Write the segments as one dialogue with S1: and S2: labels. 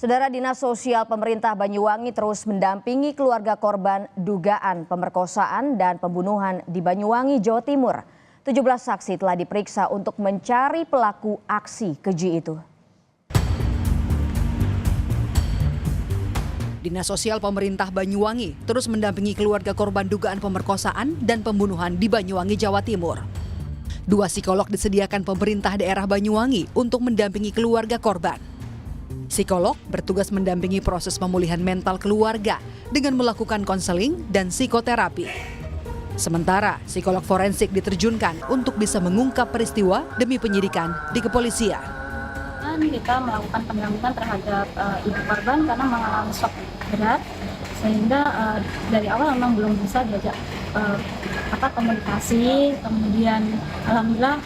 S1: Saudara, Dinas Sosial Pemerintah Banyuwangi terus mendampingi keluarga korban dugaan pemerkosaan dan pembunuhan di Banyuwangi, Jawa Timur. 17 saksi telah diperiksa untuk mencari pelaku aksi keji itu.
S2: Dinas Sosial Pemerintah Banyuwangi terus mendampingi keluarga korban dugaan pemerkosaan dan pembunuhan di Banyuwangi, Jawa Timur. 2 psikolog disediakan pemerintah daerah Banyuwangi untuk mendampingi keluarga korban. Psikolog bertugas mendampingi proses pemulihan mental keluarga dengan melakukan konseling dan psikoterapi. Sementara psikolog forensik diterjunkan untuk bisa mengungkap peristiwa demi penyidikan di kepolisian.
S3: Kita melakukan pendampingan terhadap ibu korban karena mengalami shock berat, sehingga dari awal memang belum bisa diajak komunikasi. Kemudian alhamdulillah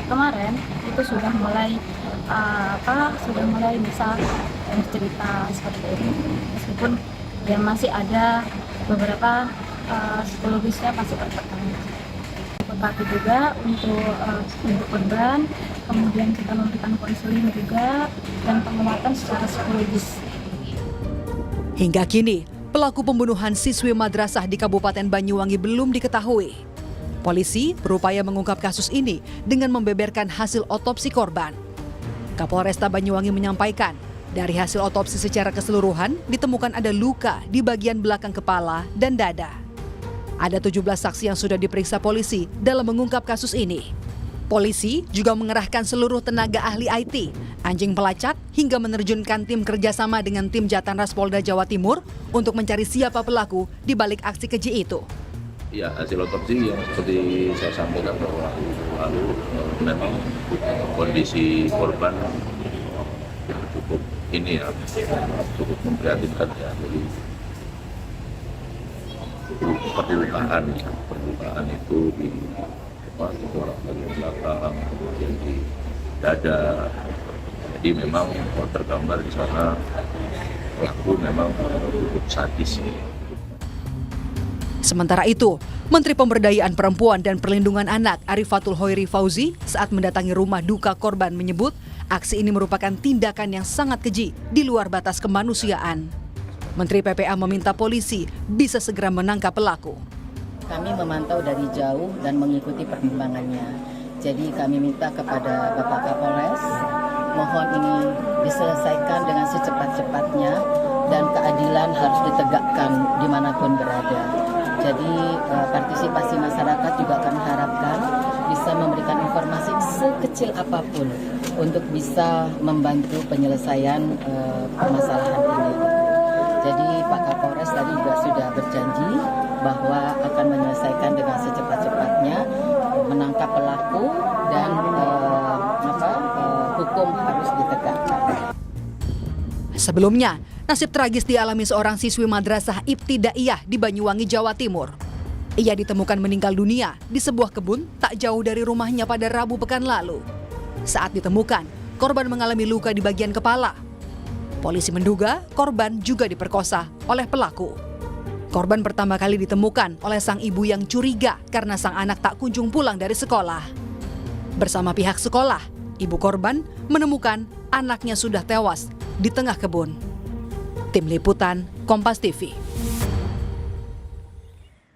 S3: kemarin itu sudah mulai bisa bercerita seperti itu, meskipun ya masih ada beberapa psikologisnya masih berpertanyaan. Tetapi juga untuk ibu korban, kemudian kita memberikan konseling juga dan penguatan secara psikologis.
S2: Hingga kini, pelaku pembunuhan siswi madrasah di Kabupaten Banyuwangi belum diketahui. Polisi berupaya mengungkap kasus ini dengan membeberkan hasil otopsi korban. Kapolresta Banyuwangi menyampaikan, dari hasil otopsi secara keseluruhan ditemukan ada luka di bagian belakang kepala dan dada. Ada 17 saksi yang sudah diperiksa polisi dalam mengungkap kasus ini. Polisi juga mengerahkan seluruh tenaga ahli IT, anjing pelacak, hingga menerjunkan tim kerjasama dengan tim Jatanras Polda Jawa Timur untuk mencari siapa pelaku di balik aksi keji itu.
S4: Ya, hasil otopsi yang seperti saya sampaikan bahwa lalu memang kondisi korban cukup memprihatinkan ya. Jadi perlukaan itu di bagian belakang, kemudian di dada. Jadi memang tergambar di sana pelaku memang cukup sadis.
S2: Sementara itu, Menteri Pemberdayaan Perempuan dan Perlindungan Anak Arifatul Hoiri Fauzi saat mendatangi rumah duka korban menyebut aksi ini merupakan tindakan yang sangat keji di luar batas kemanusiaan. Menteri PPA meminta polisi bisa segera menangkap pelaku.
S5: Kami memantau dari jauh dan mengikuti perkembangannya. Jadi kami minta kepada Bapak Kapolres, mohon ini diselesaikan dengan secepat-cepatnya dan keadilan harus ditegakkan dimanapun berada. Jadi partisipasi masyarakat juga kami harapkan bisa memberikan informasi sekecil apapun untuk bisa membantu penyelesaian permasalahan ini. Jadi Pak Kapolres tadi juga sudah berjanji bahwa akan menyelesaikan dengan secepat-cepatnya, menangkap pelaku dan hukum harus ditegakkan.
S2: Sebelumnya, nasib tragis dialami seorang siswi madrasah Ibtidaiyah di Banyuwangi, Jawa Timur. Ia ditemukan meninggal dunia di sebuah kebun tak jauh dari rumahnya pada Rabu pekan lalu. Saat ditemukan, korban mengalami luka di bagian kepala. Polisi menduga korban juga diperkosa oleh pelaku. Korban pertama kali ditemukan oleh sang ibu yang curiga karena sang anak tak kunjung pulang dari sekolah. Bersama pihak sekolah, ibu korban menemukan anaknya sudah tewas di tengah kebun. Tim Liputan Kompas TV.